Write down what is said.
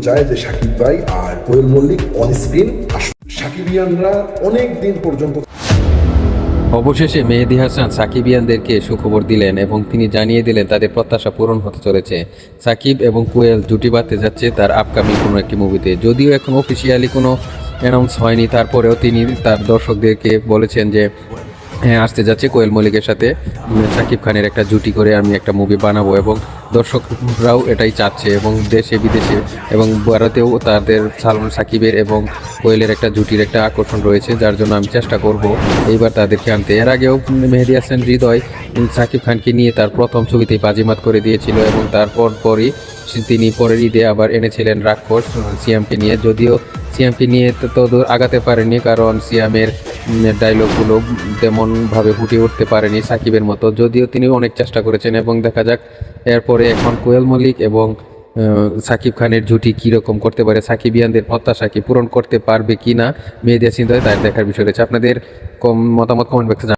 চায় যে সাকিব ভাই আর কোয়েল মল্লিক অন স্ক্রিন আসুন। সাকিবিয়ানরা অনেক দিন পর্যন্ত অবশেষে মেহেদী হাসান সাকিবিয়ানদেরকে সুখবর দিলেন এবং তিনি জানিয়ে দিলেন তাদের প্রত্যাশা পূরণ হতে চলেছে। সাকিব এবং কোয়েল জুটি বাঁধতে যাচ্ছে তার আপকামিং কোনো একটি মুভিতে। যদিও এখন অফিসিয়ালি কোনো অ্যানাউন্স হয়নি, তারপরেও তিনি তার দর্শকদেরকে বলেছেন যে হ্যাঁ, আসতে যাচ্ছে কোয়েল মল্লিকের সাথে সাকিব খানের একটা জুটি করে আমি একটা মুভি বানাবো, এবং দর্শকরাও এটাই চাচ্ছে এবং দেশে বিদেশে এবং ভারতেও তাদের সালমান সাকিবের এবং কোয়েলের একটা জুটির একটা আকর্ষণ রয়েছে, যার জন্য আমি চেষ্টা করব এইবার তাদেরকে আনতে। এর আগেও মেহেদী হাসান হৃদয় সাকিব খানকে নিয়ে তার প্রথম ছবিতেই বাজিমাত করে দিয়েছিল এবং তারপর পরই তিনি পরের ঈদে আবার এনেছিলেন রাক্ষস সিয়ামকে নিয়ে। যদিও সিয়ামকে নিয়ে তো দূর আগাতে পারেনি, কারণ সিয়ামের ডায়লগগুলো তেমনভাবে ফুটে উঠতে পারেনি সাকিবের মতো, যদিও তিনি অনেক চেষ্টা করেছেন। এবং দেখা যাক এরপরে এখন কোয়েল মল্লিক এবং সাকিব খানের জুটি কীরকম করতে পারে, সাকিবিয়ানদের প্রত্যাশা কি পূরণ করতে পারবে কি না মেহেদী হাসান, তাই দেখার বিষয় রয়েছে। আপনাদের মতামত কমেন্ট বক্সে